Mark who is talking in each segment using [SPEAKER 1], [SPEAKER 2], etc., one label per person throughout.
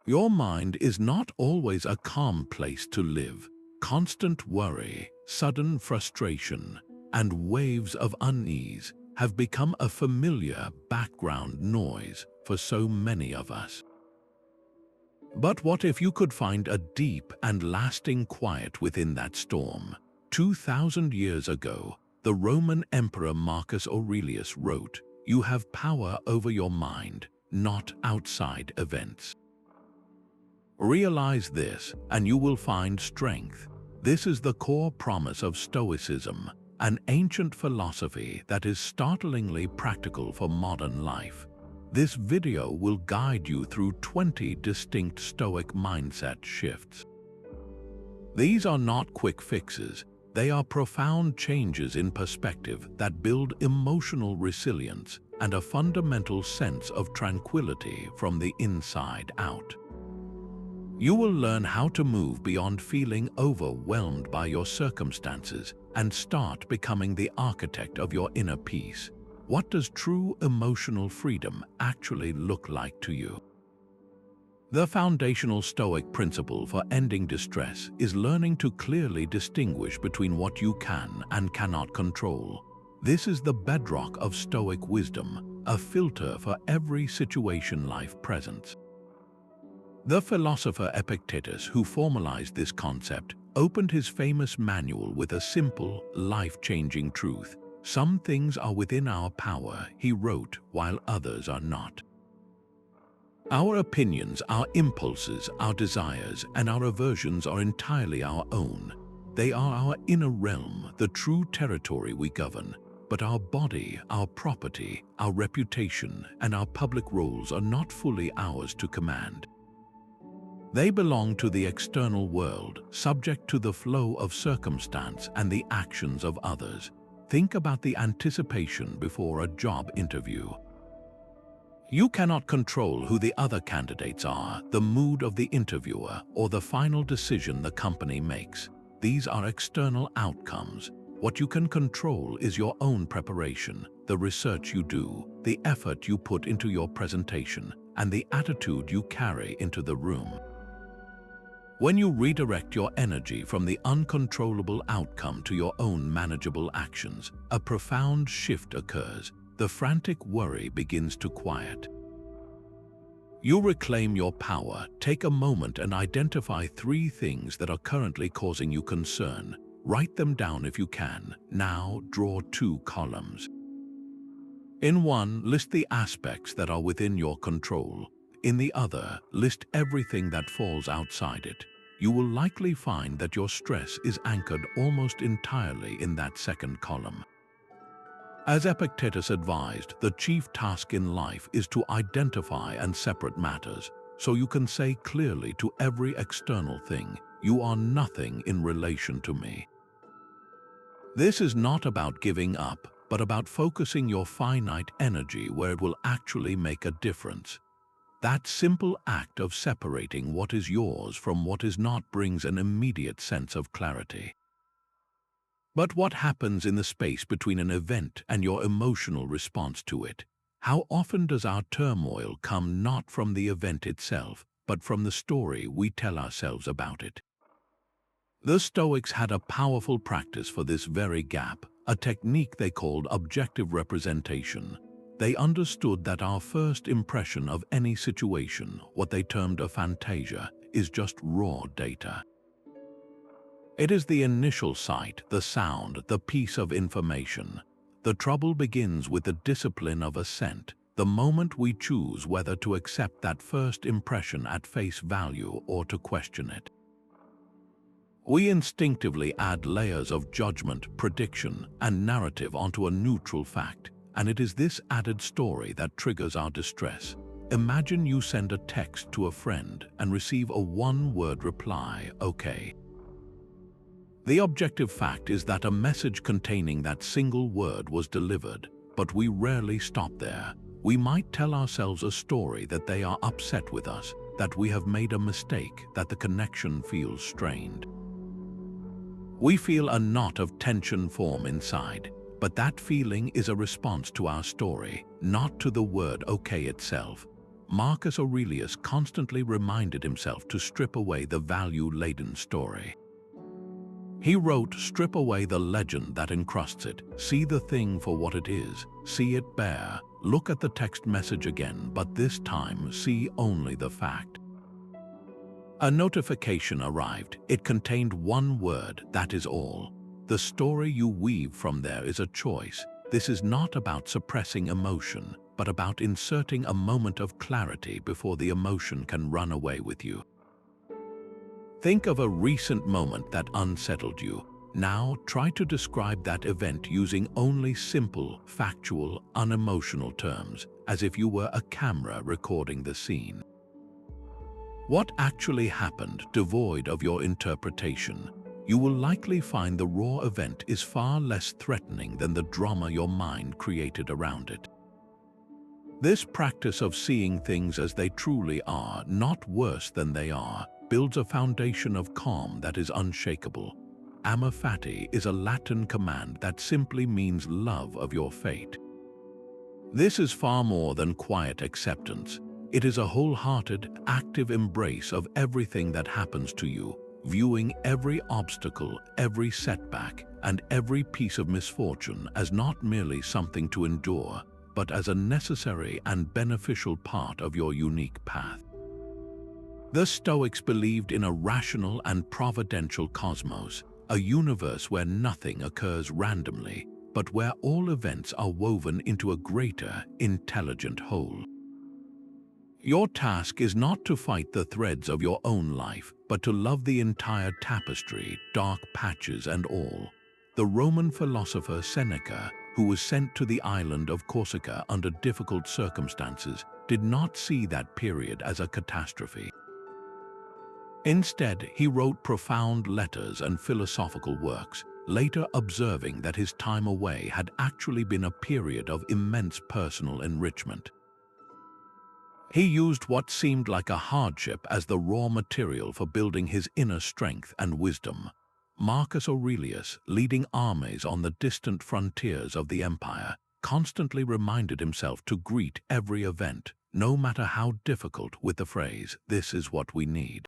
[SPEAKER 1] Your mind is not always a calm place to live. Constant worry, sudden frustration, and waves of unease have become a familiar background noise for so many of us. But what if you could find a deep and lasting quiet within that storm? 2,000 years ago, the Roman Emperor Marcus Aurelius wrote, "You have power over your mind, not outside events." Realize this, and you will find strength. This is the core promise of Stoicism, an ancient philosophy that is startlingly practical for modern life. This video will guide you through 20 distinct Stoic mindset shifts. These are not quick fixes. They are profound changes in perspective that build emotional resilience and a fundamental sense of tranquility from the inside out. You will learn how to move beyond feeling overwhelmed by your circumstances and start becoming the architect of your inner peace. What does true emotional freedom actually look like to you? The foundational Stoic principle for ending distress is learning to clearly distinguish between what you can and cannot control. This is the bedrock of Stoic wisdom, a filter for every situation life presents. The philosopher Epictetus, who formalized this concept, opened his famous manual with a simple, life-changing truth. "Some things are within our power," he wrote, "while others are not." Our opinions, our impulses, our desires, and our aversions are entirely our own. They are our inner realm, the true territory we govern. But our body, our property, our reputation, and our public roles are not fully ours to command. They belong to the external world, subject to the flow of circumstance and the actions of others. Think about the anticipation before a job interview. You cannot control who the other candidates are, the mood of the interviewer, or the final decision the company makes. These are external outcomes. What you can control is your own preparation, the research you do, the effort you put into your presentation, and the attitude you carry into the room. When you redirect your energy from the uncontrollable outcome to your own manageable actions, a profound shift occurs. The frantic worry begins to quiet. You reclaim your power. Take a moment and identify 3 things that are currently causing you concern. Write them down if you can. Now, draw 2 columns. In one, list the aspects that are within your control. In the other, list everything that falls outside it. You will likely find that your stress is anchored almost entirely in that second column. As Epictetus advised, the chief task in life is to identify and separate matters, so you can say clearly to every external thing, "You are nothing in relation to me." This is not about giving up, but about focusing your finite energy where it will actually make a difference. That simple act of separating what is yours from what is not brings an immediate sense of clarity. But what happens in the space between an event and your emotional response to it? How often does our turmoil come not from the event itself, but from the story we tell ourselves about it? The Stoics had a powerful practice for this very gap, a technique they called objective representation. They understood that our first impression of any situation, what they termed a fantasia, is just raw data. It is the initial sight, the sound, the piece of information. The trouble begins with the discipline of assent, the moment we choose whether to accept that first impression at face value or to question it. We instinctively add layers of judgment, prediction, and narrative onto a neutral fact, and it is this added story that triggers our distress. Imagine you send a text to a friend and receive a one-word reply, "Okay." The objective fact is that a message containing that single word was delivered, but we rarely stop there. We might tell ourselves a story that they are upset with us, that we have made a mistake, that the connection feels strained. We feel a knot of tension form inside, but that feeling is a response to our story, not to the word "okay" itself. Marcus Aurelius constantly reminded himself to strip away the value-laden story. He wrote, "Strip away the legend that encrusts it, see the thing for what it is, see it bare, look at the text message again, but this time see only the fact." A notification arrived. It contained one word, that is all. The story you weave from there is a choice. This is not about suppressing emotion, but about inserting a moment of clarity before the emotion can run away with you. Think of a recent moment that unsettled you. Now try to describe that event using only simple, factual, unemotional terms, as if you were a camera recording the scene. What actually happened, devoid of your interpretation? You will likely find the raw event is far less threatening than the drama your mind created around it. This practice of seeing things as they truly are, not worse than they are, builds a foundation of calm that is unshakable. Amor Fati is a Latin command that simply means love of your fate. This is far more than quiet acceptance. It is a wholehearted, active embrace of everything that happens to you, viewing every obstacle, every setback, and every piece of misfortune as not merely something to endure, but as a necessary and beneficial part of your unique path. The Stoics believed in a rational and providential cosmos, a universe where nothing occurs randomly, but where all events are woven into a greater, intelligent whole. Your task is not to fight the threads of your own life, but to love the entire tapestry, dark patches and all. The Roman philosopher Seneca, who was sent to the island of Corsica under difficult circumstances, did not see that period as a catastrophe. Instead, he wrote profound letters and philosophical works, later observing that his time away had actually been a period of immense personal enrichment. He used what seemed like a hardship as the raw material for building his inner strength and wisdom. Marcus Aurelius, leading armies on the distant frontiers of the empire, constantly reminded himself to greet every event, no matter how difficult, with the phrase, "This is what we need."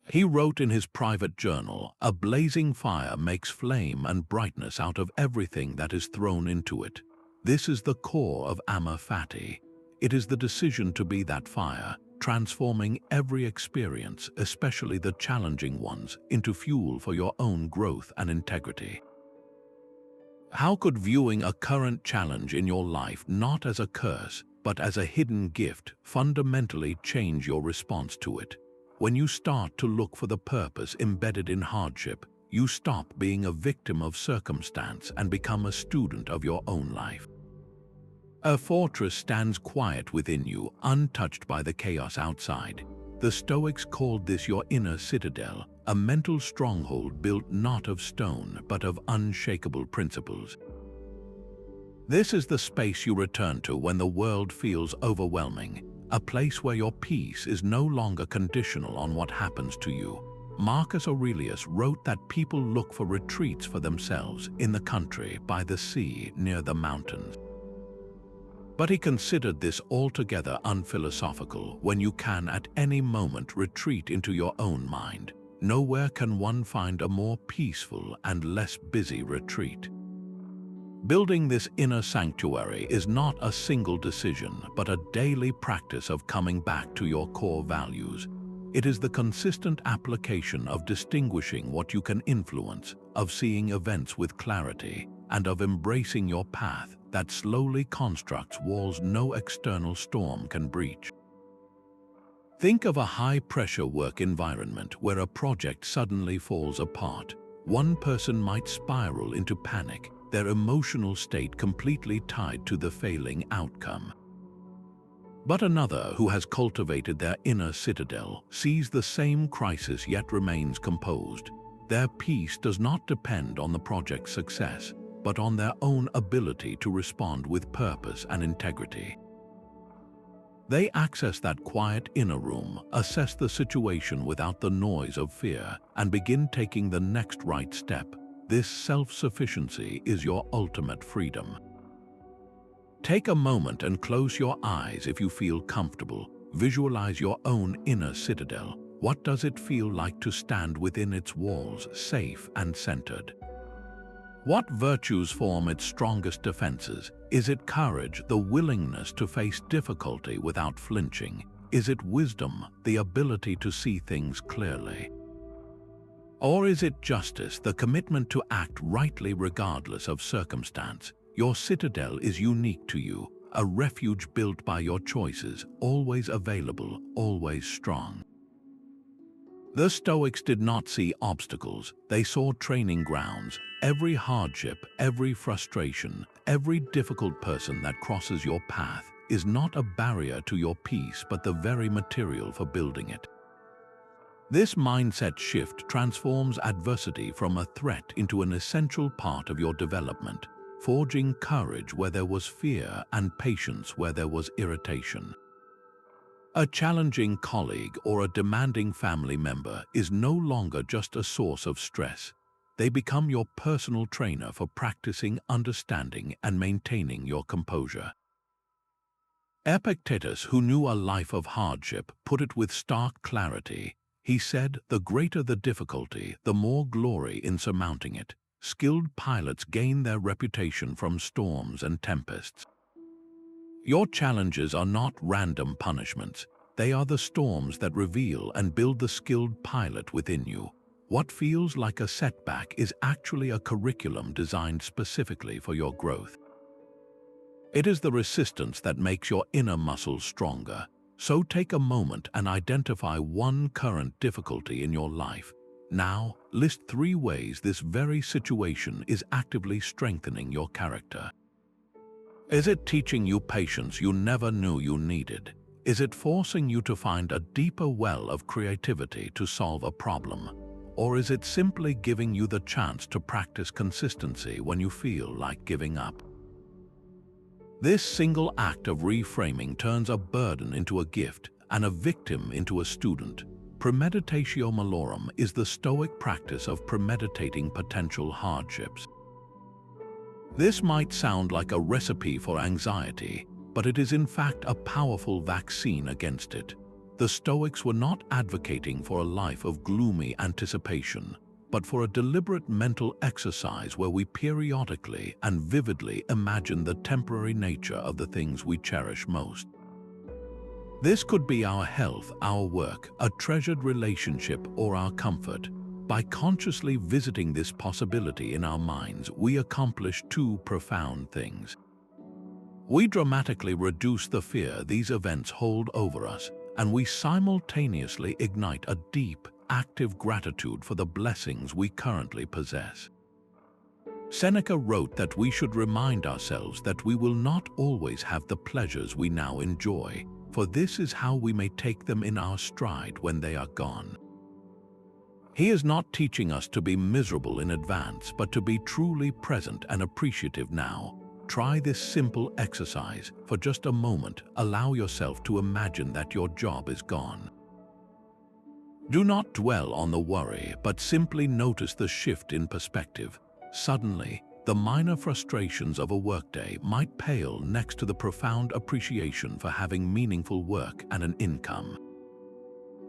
[SPEAKER 1] He wrote in his private journal, "A blazing fire makes flame and brightness out of everything that is thrown into it. This is the core of Amor Fati. It is the decision to be that fire, transforming every experience, especially the challenging ones, into fuel for your own growth and integrity." How could viewing a current challenge in your life not as a curse, but as a hidden gift, fundamentally change your response to it? When you start to look for the purpose embedded in hardship, you stop being a victim of circumstance and become a student of your own life. A fortress stands quiet within you, untouched by the chaos outside. The Stoics called this your inner citadel, a mental stronghold built not of stone, but of unshakable principles. This is the space you return to when the world feels overwhelming, a place where your peace is no longer conditional on what happens to you. Marcus Aurelius wrote that people look for retreats for themselves in the country, by the sea, near the mountains. But he considered this altogether unphilosophical. When you can at any moment retreat into your own mind, nowhere can one find a more peaceful and less busy retreat. Building this inner sanctuary is not a single decision, but a daily practice of coming back to your core values. It is the consistent application of distinguishing what you can influence, of seeing events with clarity, and of embracing your path that slowly constructs walls no external storm can breach. Think of a high-pressure work environment where a project suddenly falls apart. One person might spiral into panic, their emotional state completely tied to the failing outcome. But another, who has cultivated their inner citadel, sees the same crisis yet remains composed. Their peace does not depend on the project's success, but on their own ability to respond with purpose and integrity. They access that quiet inner room, assess the situation without the noise of fear, and begin taking the next right step. This self-sufficiency is your ultimate freedom. Take a moment and close your eyes if you feel comfortable. Visualize your own inner citadel. What does it feel like to stand within its walls, safe and centered? What virtues form its strongest defenses? Is it courage, the willingness to face difficulty without flinching? Is it wisdom, the ability to see things clearly? Or is it justice, the commitment to act rightly regardless of circumstance? Your citadel is unique to you, a refuge built by your choices, always available, always strong. The Stoics did not see obstacles, they saw training grounds. Every hardship, every frustration, every difficult person that crosses your path is not a barrier to your peace but the very material for building it. This mindset shift transforms adversity from a threat into an essential part of your development, forging courage where there was fear and patience where there was irritation. A challenging colleague or a demanding family member is no longer just a source of stress. They become your personal trainer for practicing understanding and maintaining your composure. Epictetus, who knew a life of hardship, put it with stark clarity. He said, "The greater the difficulty, the more glory in surmounting it. Skilled pilots gain their reputation from storms and tempests." Your challenges are not random punishments. They are the storms that reveal and build the skilled pilot within you. What feels like a setback is actually a curriculum designed specifically for your growth. It is the resistance that makes your inner muscles stronger. So take a moment and identify one current difficulty in your life. Now, list 3 ways this very situation is actively strengthening your character. Is it teaching you patience you never knew you needed? Is it forcing you to find a deeper well of creativity to solve a problem? Or is it simply giving you the chance to practice consistency when you feel like giving up? This single act of reframing turns a burden into a gift and a victim into a student. Premeditatio Malorum is the Stoic practice of premeditating potential hardships. This might sound like a recipe for anxiety, but it is in fact a powerful vaccine against it. The Stoics were not advocating for a life of gloomy anticipation, but for a deliberate mental exercise where we periodically and vividly imagine the temporary nature of the things we cherish most. This could be our health, our work, a treasured relationship, or our comfort. By consciously visiting this possibility in our minds, we accomplish 2 profound things. We dramatically reduce the fear these events hold over us, and we simultaneously ignite a deep, active gratitude for the blessings we currently possess. Seneca wrote that we should remind ourselves that we will not always have the pleasures we now enjoy, for this is how we may take them in our stride when they are gone. He is not teaching us to be miserable in advance, but to be truly present and appreciative now. Try this simple exercise. For just a moment, allow yourself to imagine that your job is gone. Do not dwell on the worry, but simply notice the shift in perspective. Suddenly, the minor frustrations of a workday might pale next to the profound appreciation for having meaningful work and an income.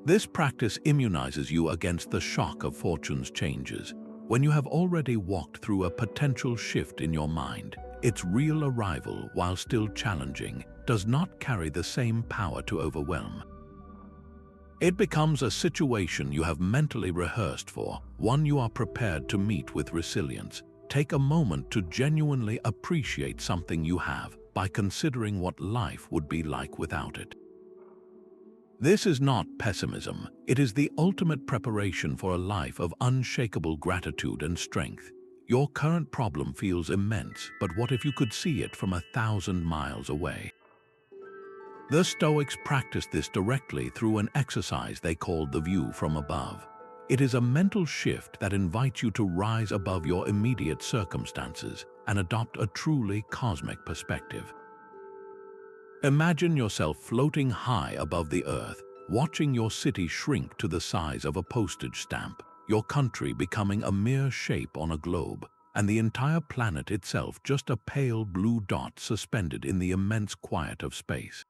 [SPEAKER 1] This practice immunizes you against the shock of fortune's changes. When you have already walked through a potential shift in your mind, its real arrival, while still challenging, does not carry the same power to overwhelm. It becomes a situation you have mentally rehearsed for, one you are prepared to meet with resilience. Take a moment to genuinely appreciate something you have by considering what life would be like without it. This is not pessimism, it is the ultimate preparation for a life of unshakable gratitude and strength. Your current problem feels immense, but what if you could see it from 1,000 miles away? The Stoics practiced this directly through an exercise they called the view from above. It is a mental shift that invites you to rise above your immediate circumstances and adopt a truly cosmic perspective. Imagine yourself floating high above the earth, watching your city shrink to the size of a postage stamp, your country becoming a mere shape on a globe, and the entire planet itself just a pale blue dot suspended in the immense quiet of space.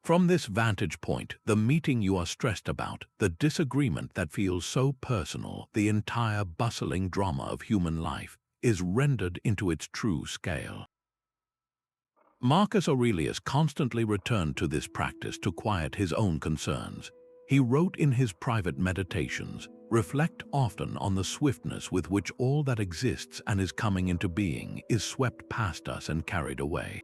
[SPEAKER 1] From this vantage point, the meeting you are stressed about, the disagreement that feels so personal, the entire bustling drama of human life, is rendered into its true scale. Marcus Aurelius constantly returned to this practice to quiet his own concerns. He wrote in his private meditations, "Reflect often on the swiftness with which all that exists and is coming into being is swept past us and carried away.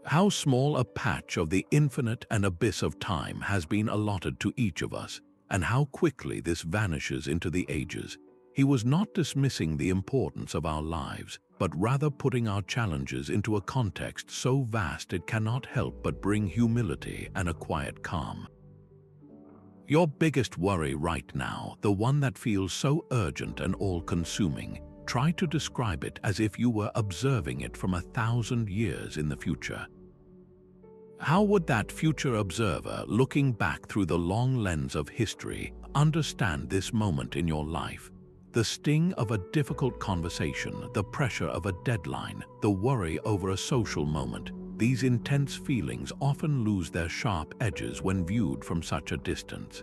[SPEAKER 1] How small a patch of the infinite and abyss of time has been allotted to each of us, and how quickly this vanishes into the ages." He was not dismissing the importance of our lives, but rather putting our challenges into a context so vast it cannot help but bring humility and a quiet calm. Your biggest worry right now, the one that feels so urgent and all-consuming, try to describe it as if you were observing it from 1,000 years in the future. How would that future observer, looking back through the long lens of history, understand this moment in your life? The sting of a difficult conversation, the pressure of a deadline, the worry over a social moment, these intense feelings often lose their sharp edges when viewed from such a distance.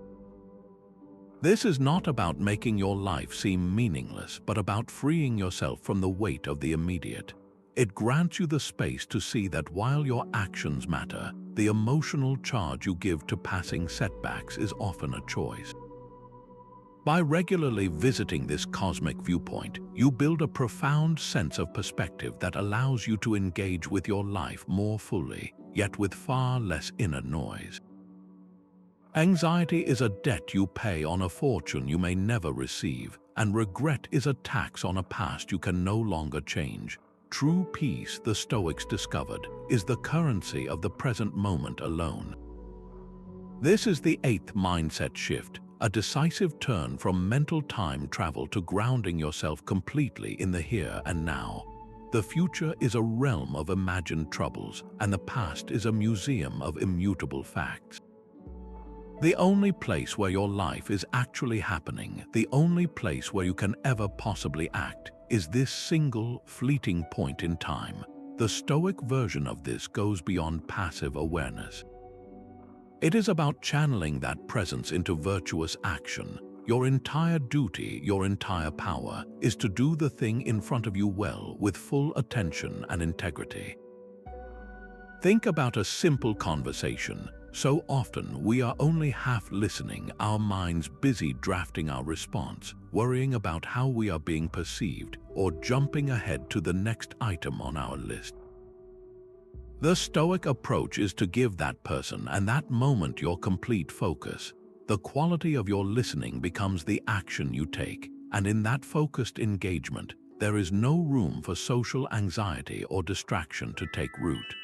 [SPEAKER 1] This is not about making your life seem meaningless, but about freeing yourself from the weight of the immediate. It grants you the space to see that while your actions matter, the emotional charge you give to passing setbacks is often a choice. By regularly visiting this cosmic viewpoint, you build a profound sense of perspective that allows you to engage with your life more fully, yet with far less inner noise. Anxiety is a debt you pay on a fortune you may never receive, and regret is a tax on a past you can no longer change. True peace, the Stoics discovered, is the currency of the present moment alone. This is the 8th mindset shift, a decisive turn from mental time travel to grounding yourself completely in the here and now. The future is a realm of imagined troubles, and the past is a museum of immutable facts. The only place where your life is actually happening, the only place where you can ever possibly act, is this single, fleeting point in time. The Stoic version of this goes beyond passive awareness. It is about channeling that presence into virtuous action. Your entire duty, your entire power, is to do the thing in front of you well, with full attention and integrity. Think about a simple conversation. So often we are only half listening, our minds busy drafting our response, worrying about how we are being perceived, or jumping ahead to the next item on our list. The Stoic approach is to give that person and that moment your complete focus. The quality of your listening becomes the action you take, and in that focused engagement, there is no room for social anxiety or distraction to take root.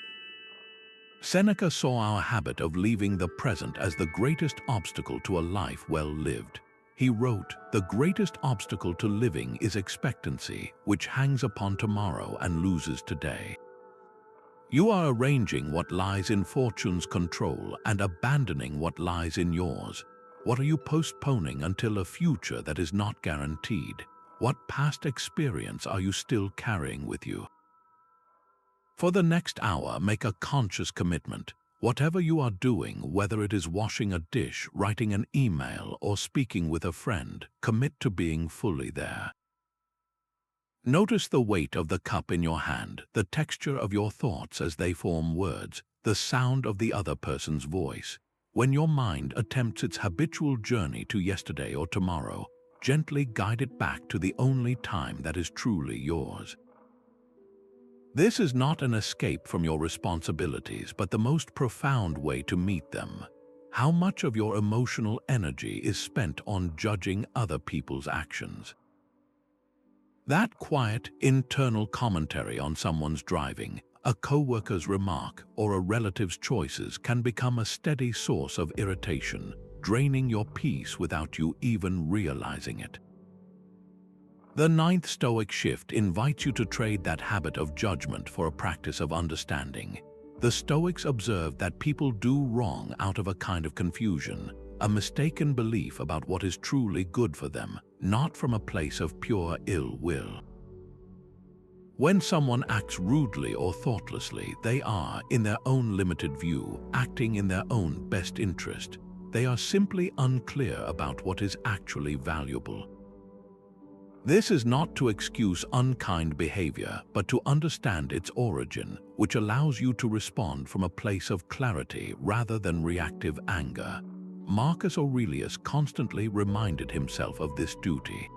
[SPEAKER 1] Seneca saw our habit of leaving the present as the greatest obstacle to a life well lived. He wrote, "The greatest obstacle to living is expectancy, which hangs upon tomorrow and loses today." You are arranging what lies in fortune's control and abandoning what lies in yours. What are you postponing until a future that is not guaranteed? What past experience are you still carrying with you? For the next hour, make a conscious commitment. Whatever you are doing, whether it is washing a dish, writing an email, or speaking with a friend, commit to being fully there. Notice the weight of the cup in your hand, the texture of your thoughts as they form words, the sound of the other person's voice. When your mind attempts its habitual journey to yesterday or tomorrow, gently guide it back to the only time that is truly yours. This is not an escape from your responsibilities, but the most profound way to meet them. How much of your emotional energy is spent on judging other people's actions? That quiet, internal commentary on someone's driving, a coworker's remark, or a relative's choices can become a steady source of irritation, draining your peace without you even realizing it. The 9th Stoic shift invites you to trade that habit of judgment for a practice of understanding. The Stoics observed that people do wrong out of a kind of confusion, a mistaken belief about what is truly good for them, not from a place of pure ill will. When someone acts rudely or thoughtlessly, they are, in their own limited view, acting in their own best interest. They are simply unclear about what is actually valuable. This is not to excuse unkind behavior, but to understand its origin, which allows you to respond from a place of clarity rather than reactive anger. Marcus Aurelius constantly reminded himself of this duty.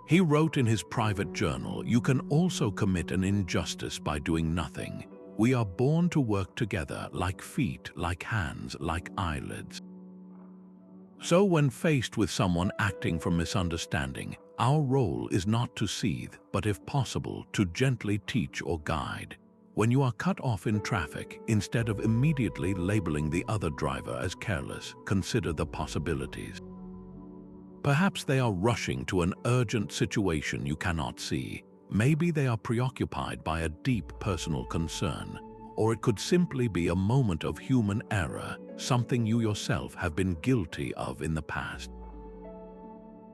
[SPEAKER 1] He wrote in his private journal, "You can also commit an injustice by doing nothing. We are born to work together, like feet, like hands, like eyelids." So when faced with someone acting from misunderstanding, our role is not to seethe, but if possible, to gently teach or guide. When you are cut off in traffic, instead of immediately labeling the other driver as careless, consider the possibilities. Perhaps they are rushing to an urgent situation you cannot see. Maybe they are preoccupied by a deep personal concern. Or it could simply be a moment of human error, something you yourself have been guilty of in the past.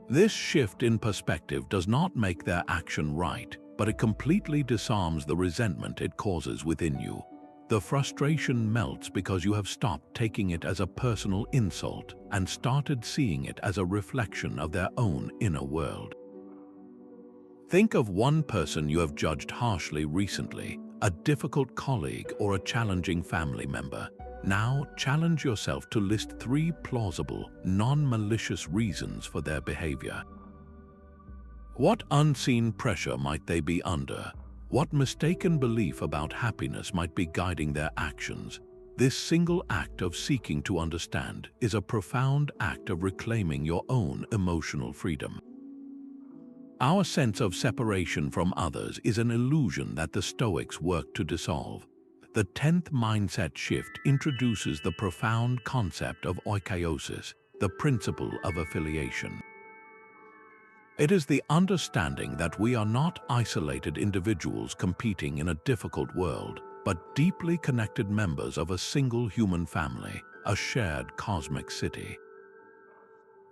[SPEAKER 1] This shift in perspective does not make their action right, but it completely disarms the resentment it causes within you. The frustration melts because you have stopped taking it as a personal insult and started seeing it as a reflection of their own inner world. Think of one person you have judged harshly recently, a difficult colleague or a challenging family member. Now challenge yourself to list 3 plausible, non-malicious reasons for their behavior. What unseen pressure might they be under? What mistaken belief about happiness might be guiding their actions? This single act of seeking to understand is a profound act of reclaiming your own emotional freedom. Our sense of separation from others is an illusion that the Stoics work to dissolve. The 10th mindset shift introduces the profound concept of Oikeiosis, the principle of affiliation. It is the understanding that we are not isolated individuals competing in a difficult world, but deeply connected members of a single human family, a shared cosmic city.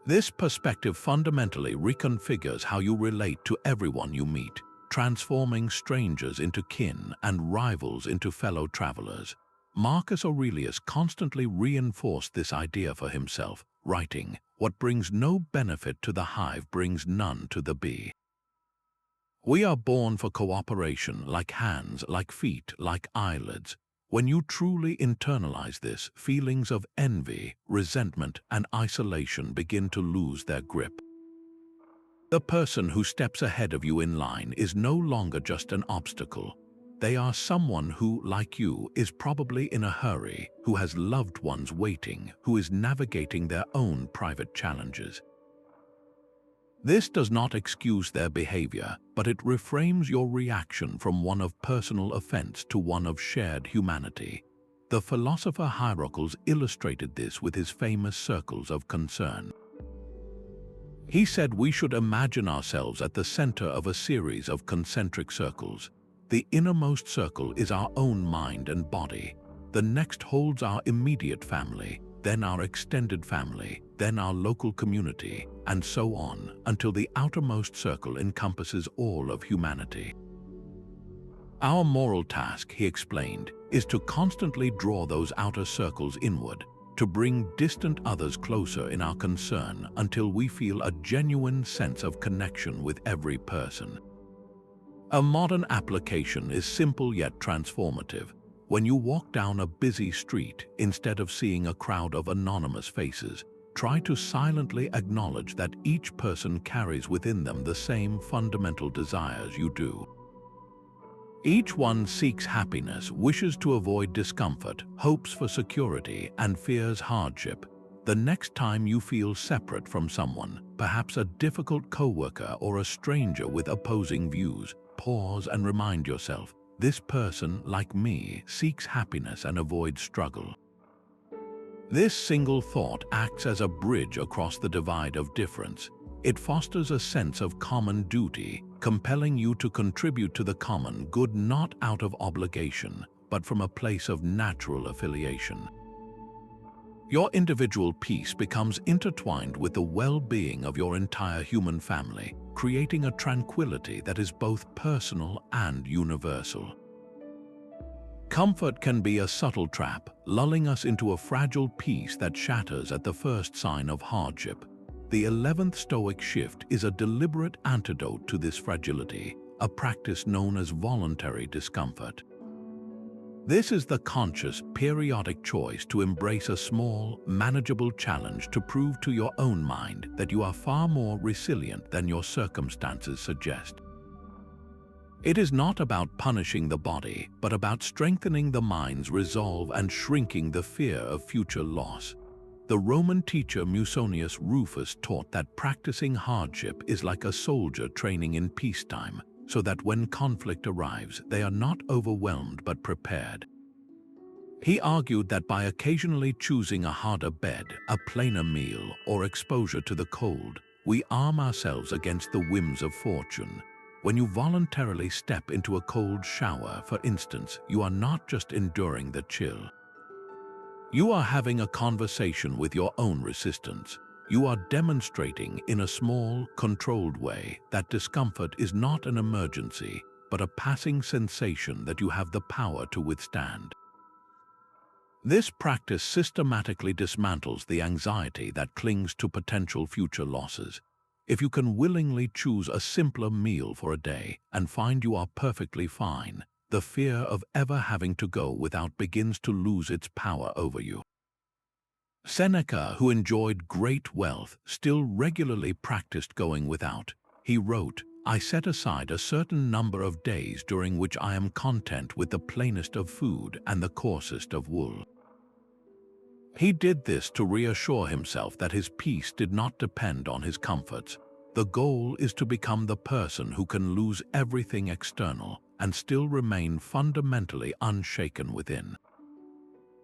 [SPEAKER 1] This perspective fundamentally reconfigures how you relate to everyone you meet, transforming strangers into kin and rivals into fellow travelers. Marcus Aurelius constantly reinforced this idea for himself, writing, "What brings no benefit to the hive brings none to the bee." We are born for cooperation, like hands, like feet, like eyelids. When you truly internalize this, feelings of envy, resentment, and isolation begin to lose their grip. The person who steps ahead of you in line is no longer just an obstacle. They are someone who, like you, is probably in a hurry, who has loved ones waiting, who is navigating their own private challenges. This does not excuse their behavior, but it reframes your reaction from one of personal offense to one of shared humanity. The philosopher Hierocles illustrated this with his famous circles of concern. He said we should imagine ourselves at the center of a series of concentric circles. The innermost circle is our own mind and body. The next holds our immediate family, then our extended family, then our local community, and so on, until the outermost circle encompasses all of humanity. Our moral task, he explained, is to constantly draw those outer circles inward, to bring distant others closer in our concern until we feel a genuine sense of connection with every person. A modern application is simple yet transformative. When you walk down a busy street, instead of seeing a crowd of anonymous faces, try to silently acknowledge that each person carries within them the same fundamental desires you do. Each one seeks happiness, wishes to avoid discomfort, hopes for security, and fears hardship. The next time you feel separate from someone, perhaps a difficult coworker or a stranger with opposing views, pause and remind yourself, this person, like me, seeks happiness and avoids struggle. This single thought acts as a bridge across the divide of difference. It fosters a sense of common duty, compelling you to contribute to the common good not out of obligation, but from a place of natural affiliation. Your individual peace becomes intertwined with the well-being of your entire human family, creating a tranquility that is both personal and universal. Comfort can be a subtle trap, lulling us into a fragile peace that shatters at the first sign of hardship. The 11th Stoic shift is a deliberate antidote to this fragility, a practice known as voluntary discomfort. This is the conscious, periodic choice to embrace a small, manageable challenge to prove to your own mind that you are far more resilient than your circumstances suggest. It is not about punishing the body, but about strengthening the mind's resolve and shrinking the fear of future loss. The Roman teacher Musonius Rufus taught that practicing hardship is like a soldier training in peacetime, so that when conflict arrives, they are not overwhelmed but prepared. He argued that by occasionally choosing a harder bed, a plainer meal, or exposure to the cold, we arm ourselves against the whims of fortune. When you voluntarily step into a cold shower, for instance, you are not just enduring the chill. You are having a conversation with your own resistance. You are demonstrating in a small, controlled way that discomfort is not an emergency, but a passing sensation that you have the power to withstand. This practice systematically dismantles the anxiety that clings to potential future losses. If you can willingly choose a simpler meal for a day and find you are perfectly fine, the fear of ever having to go without begins to lose its power over you. Seneca, who enjoyed great wealth, still regularly practiced going without. He wrote, "I set aside a certain number of days during which I am content with the plainest of food and the coarsest of wool." He did this to reassure himself that his peace did not depend on his comforts. The goal is to become the person who can lose everything external and still remain fundamentally unshaken within.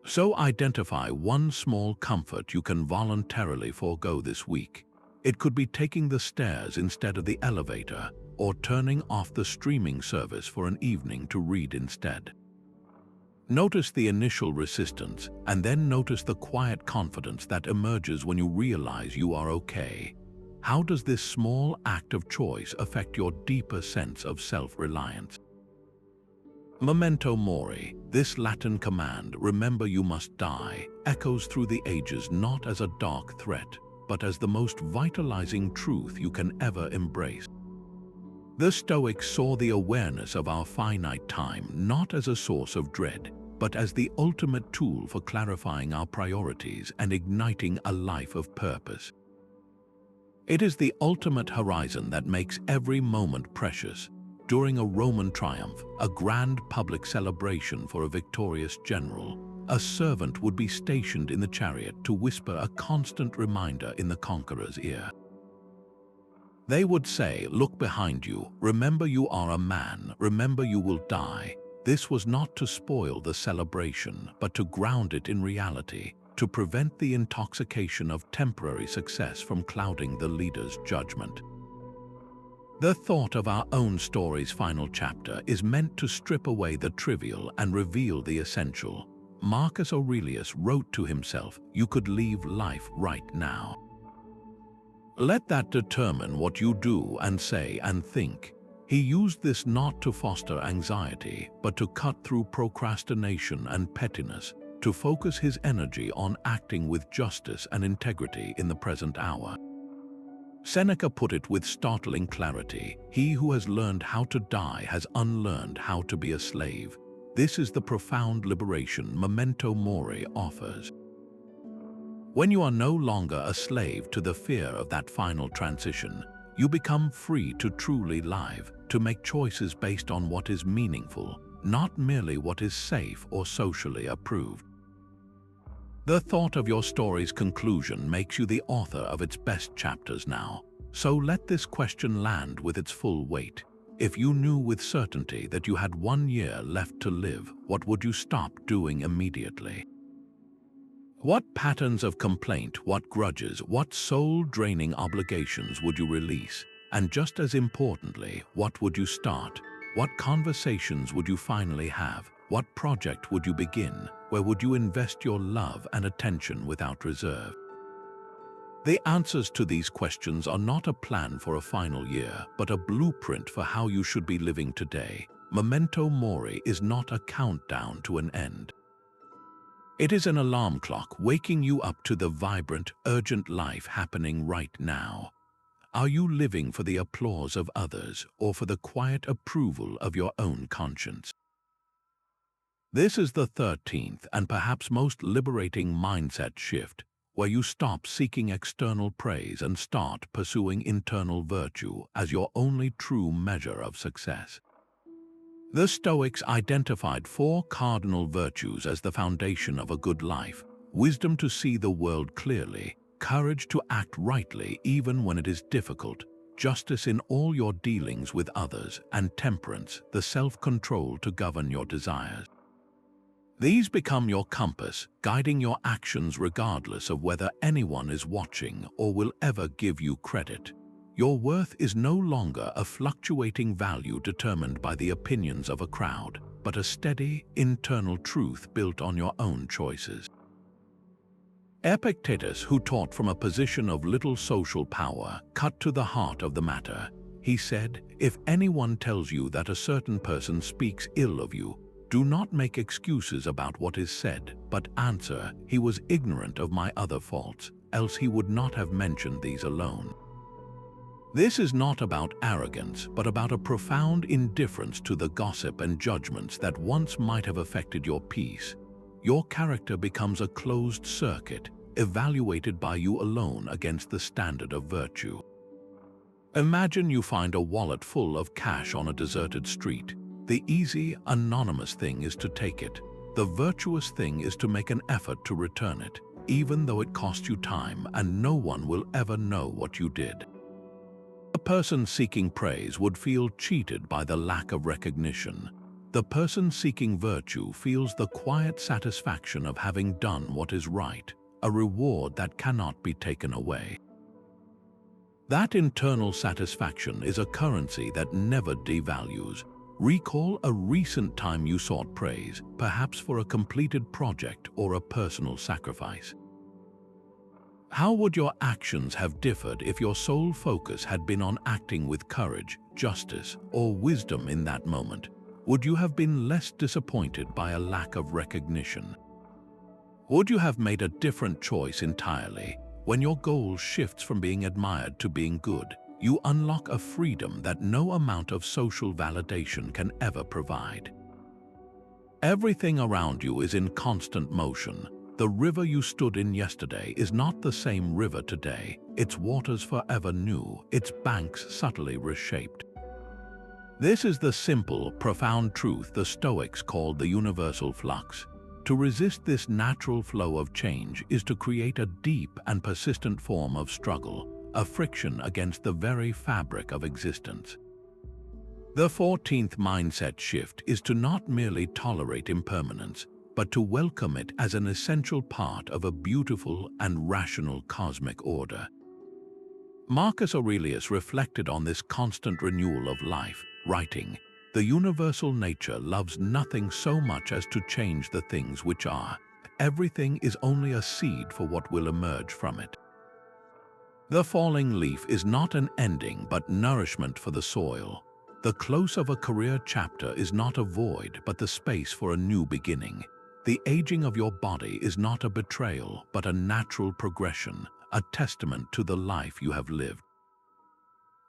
[SPEAKER 1] So identify one small comfort you can voluntarily forego this week. It could be taking the stairs instead of the elevator, or turning off the streaming service for an evening to read instead. Notice the initial resistance, and then notice the quiet confidence that emerges when you realize you are okay. How does this small act of choice affect your deeper sense of self-reliance? Memento Mori, this Latin command, "Remember you must die," echoes through the ages not as a dark threat, but as the most vitalizing truth you can ever embrace. The Stoics saw the awareness of our finite time not as a source of dread, but as the ultimate tool for clarifying our priorities and igniting a life of purpose. It is the ultimate horizon that makes every moment precious. During a Roman triumph, a grand public celebration for a victorious general, a servant would be stationed in the chariot to whisper a constant reminder in the conqueror's ear. They would say, "Look behind you, remember you are a man, remember you will die." This was not to spoil the celebration, but to ground it in reality, to prevent the intoxication of temporary success from clouding the leader's judgment. The thought of our own story's final chapter is meant to strip away the trivial and reveal the essential. Marcus Aurelius wrote to himself, "You could leave life right now." Let that determine what you do and say and think. He used this not to foster anxiety, but to cut through procrastination and pettiness, to focus his energy on acting with justice and integrity in the present hour. Seneca put it with startling clarity, "He who has learned how to die has unlearned how to be a slave." This is the profound liberation Memento Mori offers. When you are no longer a slave to the fear of that final transition, you become free to truly live, to make choices based on what is meaningful, not merely what is safe or socially approved. The thought of your story's conclusion makes you the author of its best chapters now. So let this question land with its full weight. If you knew with certainty that you had 1 year left to live, what would you stop doing immediately? What patterns of complaint, what grudges, what soul-draining obligations would you release? And just as importantly, what would you start? What conversations would you finally have? What project would you begin? where would you invest your love and attention without reserve? The answers to these questions are not a plan for a final year, but a blueprint for how you should be living today. Memento Mori is not a countdown to an end. It is an alarm clock waking you up to the vibrant, urgent life happening right now. Are you living for the applause of others or for the quiet approval of your own conscience? This is the 13th and perhaps most liberating mindset shift, where you stop seeking external praise and start pursuing internal virtue as your only true measure of success. The Stoics identified 4 cardinal virtues as the foundation of a good life: wisdom to see the world clearly, courage to act rightly even when it is difficult, justice in all your dealings with others, and temperance, the self-control to govern your desires. These become your compass, guiding your actions regardless of whether anyone is watching or will ever give you credit. Your worth is no longer a fluctuating value determined by the opinions of a crowd, but a steady, internal truth built on your own choices. Epictetus, who taught from a position of little social power, cut to the heart of the matter. He said, "If anyone tells you that a certain person speaks ill of you, do not make excuses about what is said, but answer, 'He was ignorant of my other faults, else he would not have mentioned these alone.'" This is not about arrogance, but about a profound indifference to the gossip and judgments that once might have affected your peace. Your character becomes a closed circuit, evaluated by you alone against the standard of virtue. Imagine you find a wallet full of cash on a deserted street. The easy, anonymous thing is to take it. The virtuous thing is to make an effort to return it, even though it cost you time and no one will ever know what you did. A person seeking praise would feel cheated by the lack of recognition. The person seeking virtue feels the quiet satisfaction of having done what is right, a reward that cannot be taken away. That internal satisfaction is a currency that never devalues. Recall a recent time you sought praise, perhaps for a completed project or a personal sacrifice. How would your actions have differed if your sole focus had been on acting with courage, justice, or wisdom in that moment? Would you have been less disappointed by a lack of recognition? Would you have made a different choice entirely? When your goal shifts from being admired to being good, you unlock a freedom that no amount of social validation can ever provide. Everything around you is in constant motion. The river you stood in yesterday is not the same river today. Its waters forever new, its banks subtly reshaped. This is the simple, profound truth the Stoics called the universal flux. To resist this natural flow of change is to create a deep and persistent form of struggle, a friction against the very fabric of existence. The 14th mindset shift is to not merely tolerate impermanence, but to welcome it as an essential part of a beautiful and rational cosmic order. Marcus Aurelius reflected on this constant renewal of life, writing, "The universal nature loves nothing so much as to change the things which are. Everything is only a seed for what will emerge from it." The falling leaf is not an ending but nourishment for the soil. The close of a career chapter is not a void but the space for a new beginning. The aging of your body is not a betrayal but a natural progression, a testament to the life you have lived.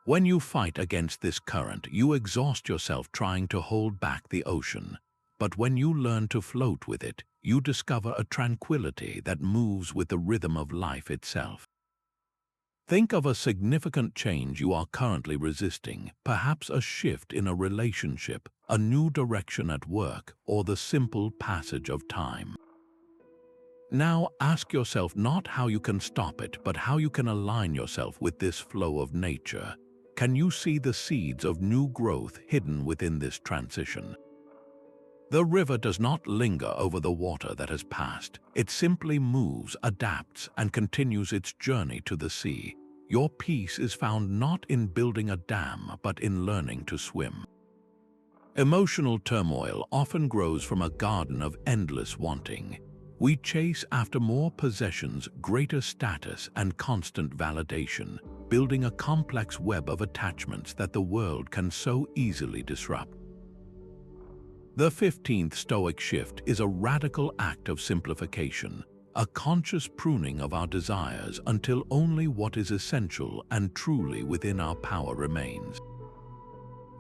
[SPEAKER 1] When you fight against this current, you exhaust yourself trying to hold back the ocean. But when you learn to float with it, you discover a tranquility that moves with the rhythm of life itself. Think of a significant change you are currently resisting, perhaps a shift in a relationship, a new direction at work, or the simple passage of time. Now ask yourself not how you can stop it, but how you can align yourself with this flow of nature. Can you see the seeds of new growth hidden within this transition? The river does not linger over the water that has passed. It simply moves, adapts, and continues its journey to the sea. Your peace is found not in building a dam, but in learning to swim. Emotional turmoil often grows from a garden of endless wanting. We chase after more possessions, greater status, and constant validation, building a complex web of attachments that the world can so easily disrupt. The 15th Stoic shift is a radical act of simplification, a conscious pruning of our desires until only what is essential and truly within our power remains.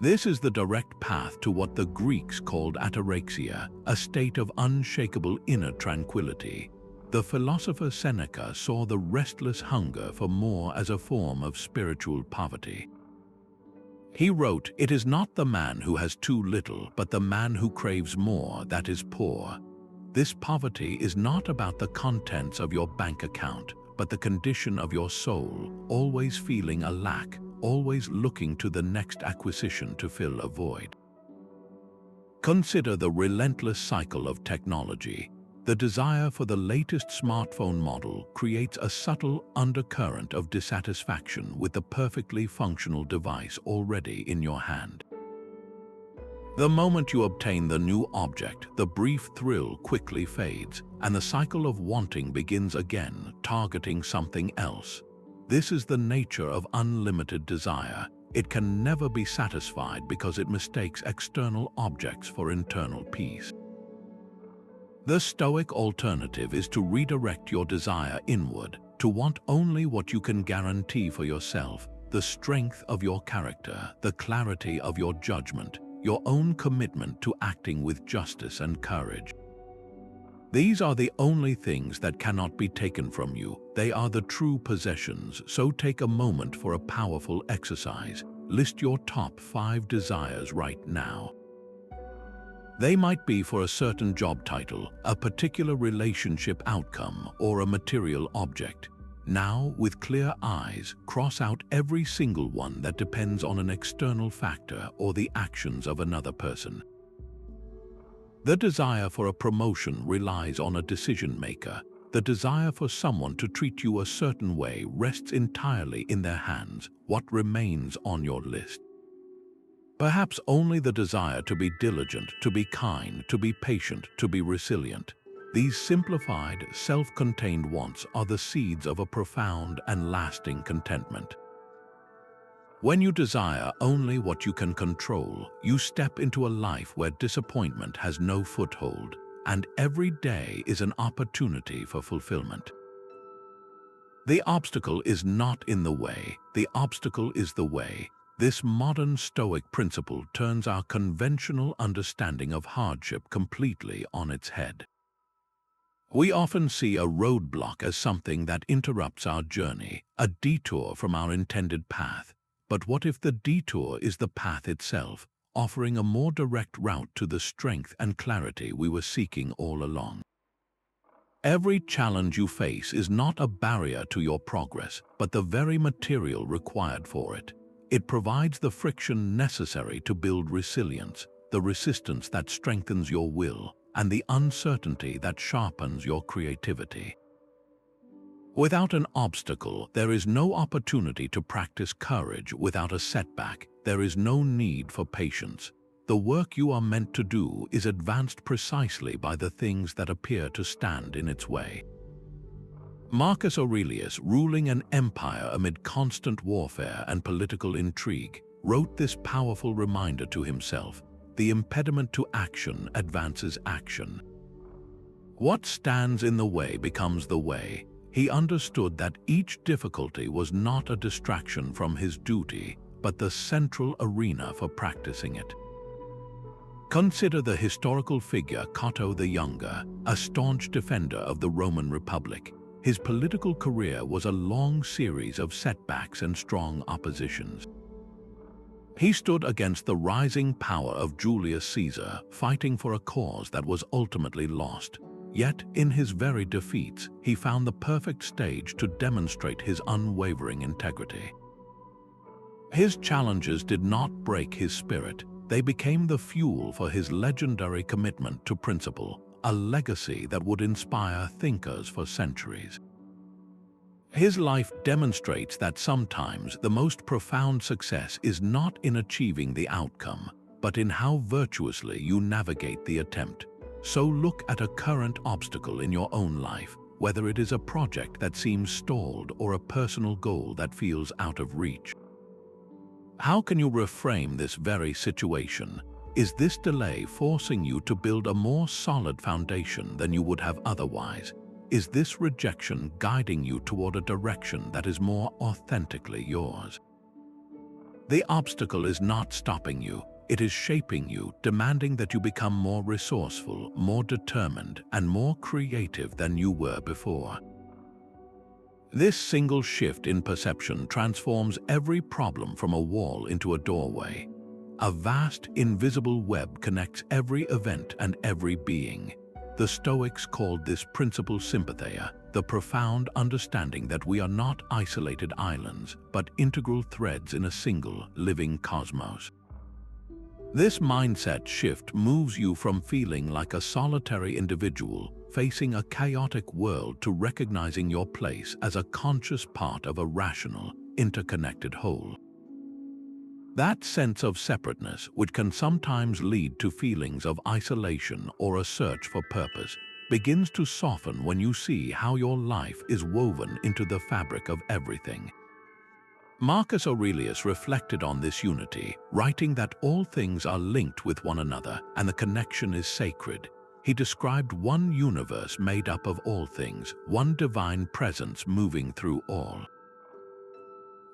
[SPEAKER 1] This is the direct path to what the Greeks called ataraxia, a state of unshakable inner tranquility. The philosopher Seneca saw the restless hunger for more as a form of spiritual poverty. He wrote, "It is not the man who has too little, but the man who craves more that is poor." This poverty is not about the contents of your bank account, but the condition of your soul, always feeling a lack, always looking to the next acquisition to fill a void. Consider the relentless cycle of technology. The desire for the latest smartphone model creates a subtle undercurrent of dissatisfaction with the perfectly functional device already in your hand. The moment you obtain the new object, the brief thrill quickly fades, and the cycle of wanting begins again, targeting something else. This is the nature of unlimited desire. It can never be satisfied because it mistakes external objects for internal peace. The Stoic alternative is to redirect your desire inward, to want only what you can guarantee for yourself, the strength of your character, the clarity of your judgment, your own commitment to acting with justice and courage. These are the only things that cannot be taken from you. They are the true possessions, so take a moment for a powerful exercise. List your top 5 desires right now. They might be for a certain job title, a particular relationship outcome, or a material object. Now, with clear eyes, cross out every single one that depends on an external factor or the actions of another person. The desire for a promotion relies on a decision maker. The desire for someone to treat you a certain way rests entirely in their hands. What remains on your list? Perhaps only the desire to be diligent, to be kind, to be patient, to be resilient. These simplified, self-contained wants are the seeds of a profound and lasting contentment. When you desire only what you can control, you step into a life where disappointment has no foothold, and every day is an opportunity for fulfillment. The obstacle is not in the way, the obstacle is the way. This modern Stoic principle turns our conventional understanding of hardship completely on its head. We often see a roadblock as something that interrupts our journey, a detour from our intended path. But what if the detour is the path itself, offering a more direct route to the strength and clarity we were seeking all along? Every challenge you face is not a barrier to your progress, but the very material required for it. It provides the friction necessary to build resilience, the resistance that strengthens your will, and the uncertainty that sharpens your creativity. Without an obstacle, there is no opportunity to practice courage. Without a setback, there is no need for patience. The work you are meant to do is advanced precisely by the things that appear to stand in its way. Marcus Aurelius, ruling an empire amid constant warfare and political intrigue, wrote this powerful reminder to himself: the impediment to action advances action. What stands in the way becomes the way. He understood that each difficulty was not a distraction from his duty, but the central arena for practicing it. Consider the historical figure Cato the Younger, a staunch defender of the Roman Republic. His political career was a long series of setbacks and strong oppositions. He stood against the rising power of Julius Caesar, fighting for a cause that was ultimately lost. Yet, in his very defeats, he found the perfect stage to demonstrate his unwavering integrity. His challenges did not break his spirit. They became the fuel for his legendary commitment to principle, a legacy that would inspire thinkers for centuries. His life demonstrates that sometimes the most profound success is not in achieving the outcome, but in how virtuously you navigate the attempt. So look at a current obstacle in your own life, whether it is a project that seems stalled or a personal goal that feels out of reach. How can you reframe this very situation? Is this delay forcing you to build a more solid foundation than you would have otherwise? Is this rejection guiding you toward a direction that is more authentically yours? The obstacle is not stopping you. It is shaping you, demanding that you become more resourceful, more determined, and more creative than you were before. This single shift in perception transforms every problem from a wall into a doorway. A vast, invisible web connects every event and every being. The Stoics called this principle sympathy, the profound understanding that we are not isolated islands, but integral threads in a single, living cosmos. This mindset shift moves you from feeling like a solitary individual facing a chaotic world to recognizing your place as a conscious part of a rational, interconnected whole. That sense of separateness, which can sometimes lead to feelings of isolation or a search for purpose, begins to soften when you see how your life is woven into the fabric of everything. Marcus Aurelius reflected on this unity, writing that all things are linked with one another and the connection is sacred. He described one universe made up of all things, one divine presence moving through all.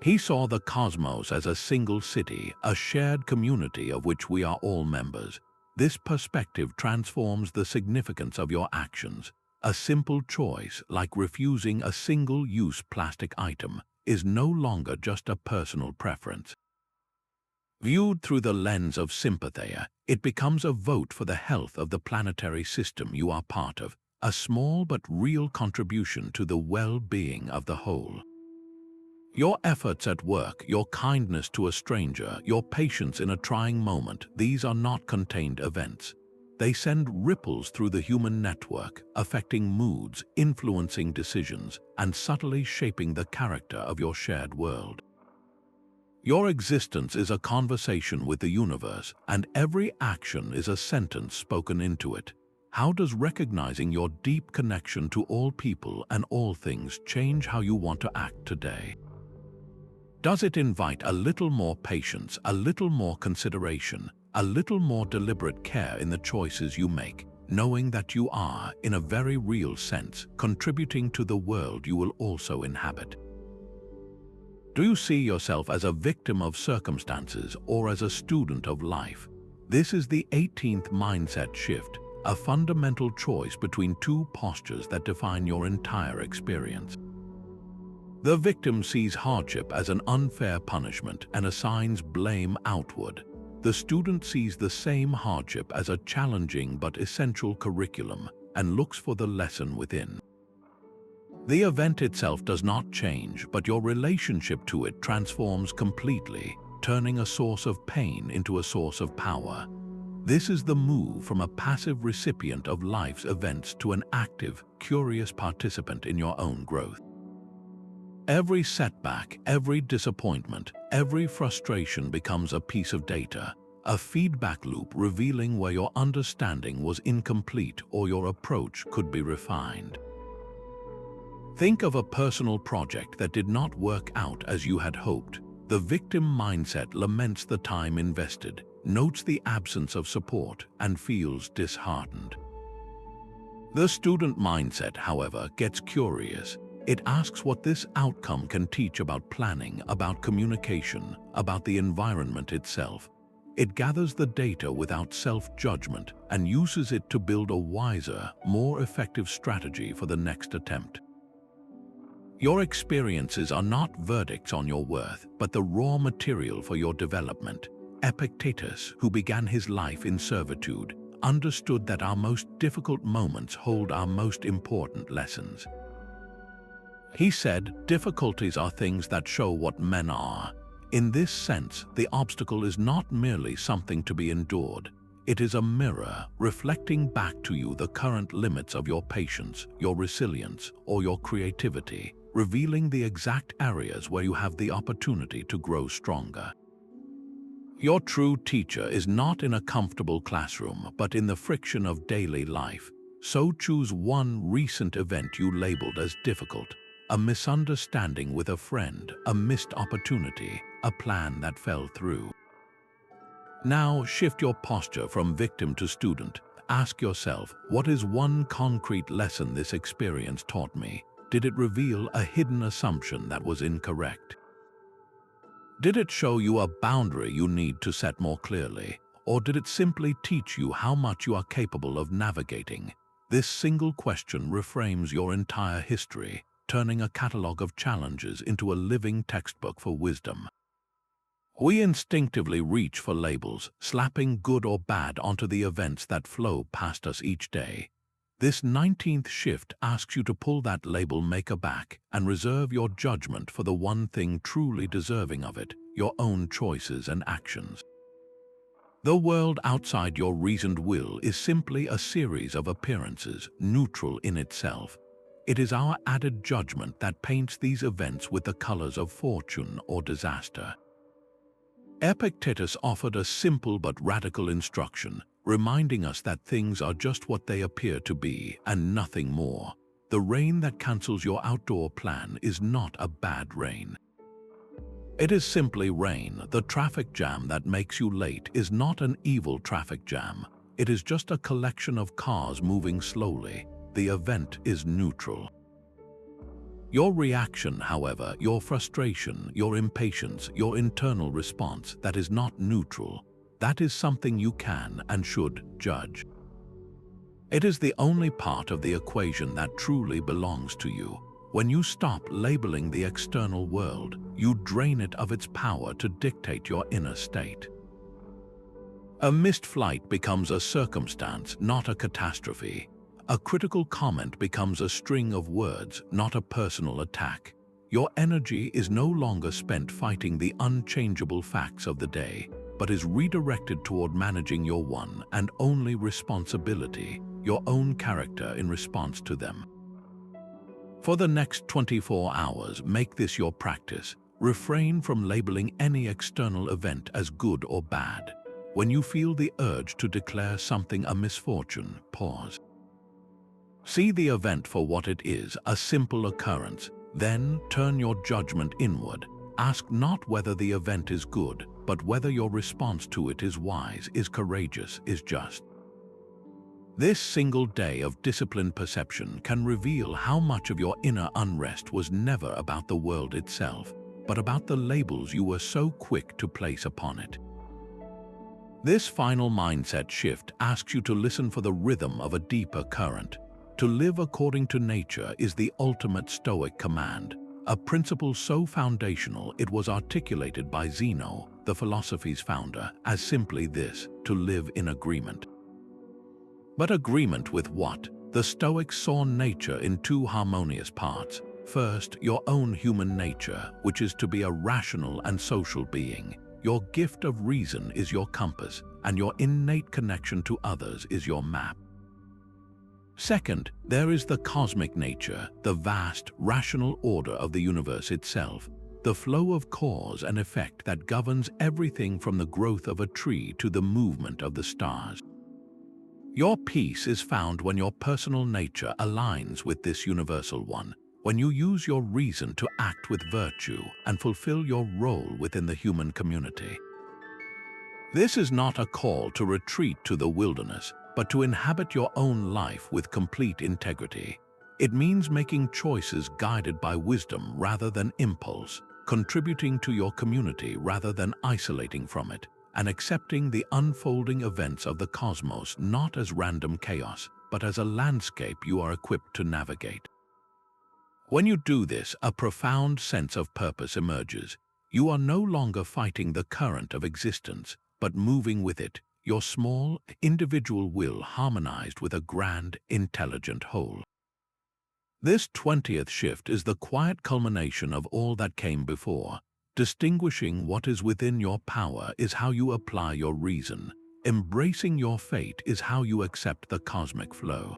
[SPEAKER 1] He saw the cosmos as a single city, a shared community of which we are all members. This perspective transforms the significance of your actions. A simple choice, like refusing a single-use plastic item, is no longer just a personal preference. Viewed through the lens of sympathy, it becomes a vote for the health of the planetary system you are part of, a small but real contribution to the well-being of the whole. Your efforts at work, your kindness to a stranger, your patience in a trying moment, these are not contained events. They send ripples through the human network, affecting moods, influencing decisions, and subtly shaping the character of your shared world. Your existence is a conversation with the universe, and every action is a sentence spoken into it. How does recognizing your deep connection to all people and all things change how you want to act today? Does it invite a little more patience, a little more consideration, a little more deliberate care in the choices you make, knowing that you are, in a very real sense, contributing to the world you will also inhabit? Do you see yourself as a victim of circumstances or as a student of life? This is the 18th mindset shift, a fundamental choice between two postures that define your entire experience. The victim sees hardship as an unfair punishment and assigns blame outward. The student sees the same hardship as a challenging but essential curriculum and looks for the lesson within. The event itself does not change, but your relationship to it transforms completely, turning a source of pain into a source of power. This is the move from a passive recipient of life's events to an active, curious participant in your own growth. Every setback, every disappointment, every frustration becomes a piece of data, a feedback loop revealing where your understanding was incomplete or your approach could be refined. Think of a personal project that did not work out as you had hoped. The victim mindset laments the time invested, notes the absence of support, and feels disheartened. The student mindset, however, gets curious. It asks what this outcome can teach about planning, about communication, about the environment itself. It gathers the data without self-judgment and uses it to build a wiser, more effective strategy for the next attempt. Your experiences are not verdicts on your worth, but the raw material for your development. Epictetus, who began his life in servitude, understood that our most difficult moments hold our most important lessons. He said, "Difficulties are things that show what men are." In this sense, the obstacle is not merely something to be endured. It is a mirror reflecting back to you the current limits of your patience, your resilience, or your creativity, revealing the exact areas where you have the opportunity to grow stronger. Your true teacher is not in a comfortable classroom, but in the friction of daily life. So choose one recent event you labeled as difficult, a misunderstanding with a friend, a missed opportunity, a plan that fell through. Now shift your posture from victim to student. Ask yourself, what is one concrete lesson this experience taught me? Did it reveal a hidden assumption that was incorrect? Did it show you a boundary you need to set more clearly? Or did it simply teach you how much you are capable of navigating? This single question reframes your entire history, turning a catalogue of challenges into a living textbook for wisdom. We instinctively reach for labels, slapping good or bad onto the events that flow past us each day. This 19th shift asks you to pull that label maker back and reserve your judgment for the one thing truly deserving of it, your own choices and actions. The world outside your reasoned will is simply a series of appearances, neutral in itself. It is our added judgment that paints these events with the colors of fortune or disaster. Epictetus offered a simple but radical instruction, reminding us that things are just what they appear to be and nothing more. The rain that cancels your outdoor plan is not a bad rain. It is simply rain. The traffic jam that makes you late is not an evil traffic jam. It is just a collection of cars moving slowly. The event is neutral. Your reaction, however, your frustration, your impatience, your internal response, that is not neutral. That is something you can and should judge. It is the only part of the equation that truly belongs to you. When you stop labeling the external world, you drain it of its power to dictate your inner state. A missed flight becomes a circumstance, not a catastrophe. A critical comment becomes a string of words, not a personal attack. Your energy is no longer spent fighting the unchangeable facts of the day, but is redirected toward managing your one and only responsibility, your own character in response to them. For the next 24 hours, make this your practice. Refrain from labeling any external event as good or bad. When you feel the urge to declare something a misfortune, pause. See the event for what it is, a simple occurrence. Then turn your judgment inward. Ask not whether the event is good, but whether your response to it is wise, is courageous, is just. This single day of disciplined perception can reveal how much of your inner unrest was never about the world itself, but about the labels you were so quick to place upon it. This final mindset shift asks you to listen for the rhythm of a deeper current. To live according to nature is the ultimate Stoic command, a principle so foundational it was articulated by Zeno, the philosophy's founder, as simply this: to live in agreement. But agreement with what? The Stoics saw nature in two harmonious parts. First, your own human nature, which is to be a rational and social being. Your gift of reason is your compass, and your innate connection to others is your map. Second, there is the cosmic nature, the vast, rational order of the universe itself, the flow of cause and effect that governs everything from the growth of a tree to the movement of the stars. Your peace is found when your personal nature aligns with this universal one, when you use your reason to act with virtue and fulfill your role within the human community. This is not a call to retreat to the wilderness, but to inhabit your own life with complete integrity. It means making choices guided by wisdom rather than impulse, contributing to your community rather than isolating from it, and accepting the unfolding events of the cosmos not as random chaos, but as a landscape you are equipped to navigate. When you do this, a profound sense of purpose emerges. You are no longer fighting the current of existence, but moving with it, your small, individual will harmonized with a grand, intelligent whole. This 20th shift is the quiet culmination of all that came before. Distinguishing what is within your power is how you apply your reason. Embracing your fate is how you accept the cosmic flow.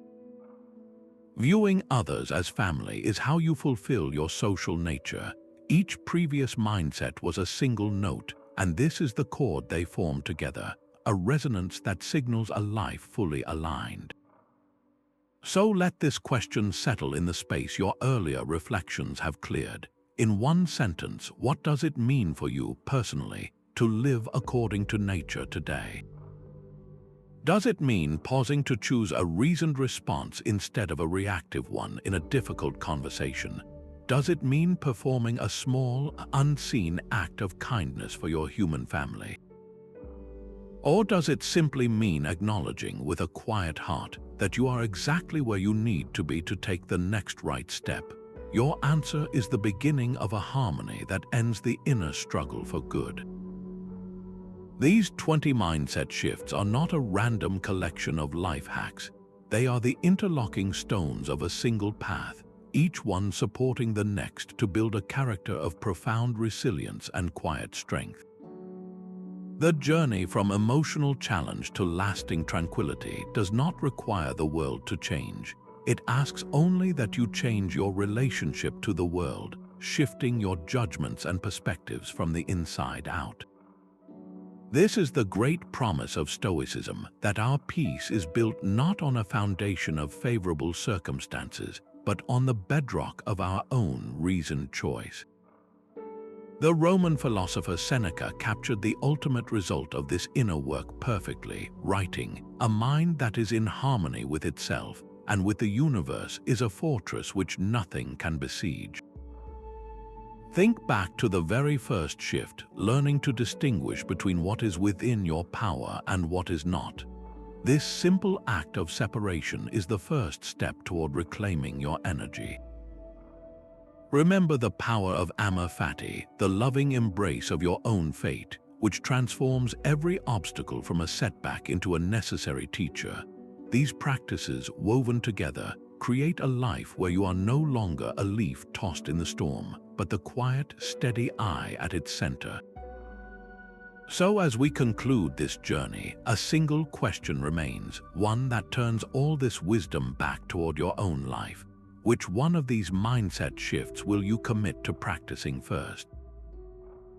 [SPEAKER 1] Viewing others as family is how you fulfill your social nature. Each previous mindset was a single note, and this is the chord they form together, a resonance that signals a life fully aligned. So let this question settle in the space your earlier reflections have cleared. In one sentence, what does it mean for you personally to live according to nature today? Does it mean pausing to choose a reasoned response instead of a reactive one in a difficult conversation? Does it mean performing a small, unseen act of kindness for your human family? Or does it simply mean acknowledging with a quiet heart that you are exactly where you need to be to take the next right step? Your answer is the beginning of a harmony that ends the inner struggle for good. These 20 mindset shifts are not a random collection of life hacks. They are the interlocking stones of a single path, each one supporting the next to build a character of profound resilience and quiet strength. The journey from emotional challenge to lasting tranquility does not require the world to change. It asks only that you change your relationship to the world, shifting your judgments and perspectives from the inside out. This is the great promise of Stoicism, that our peace is built not on a foundation of favorable circumstances, but on the bedrock of our own reasoned choice. The Roman philosopher Seneca captured the ultimate result of this inner work perfectly, writing, "A mind that is in harmony with itself and with the universe is a fortress which nothing can besiege." Think back to the very first shift, learning to distinguish between what is within your power and what is not. This simple act of separation is the first step toward reclaiming your energy. Remember the power of Amor, Fati, the loving embrace of your own fate, which transforms every obstacle from a setback into a necessary teacher. These practices, woven together, create a life where you are no longer a leaf tossed in the storm, but the quiet, steady eye at its center. So as we conclude this journey, a single question remains, one that turns all this wisdom back toward your own life. Which one of these mindset shifts will you commit to practicing first?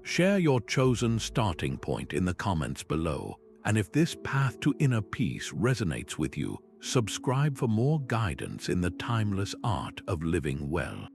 [SPEAKER 1] Share your chosen starting point in the comments below, and if this path to inner peace resonates with you, subscribe for more guidance in the timeless art of living well.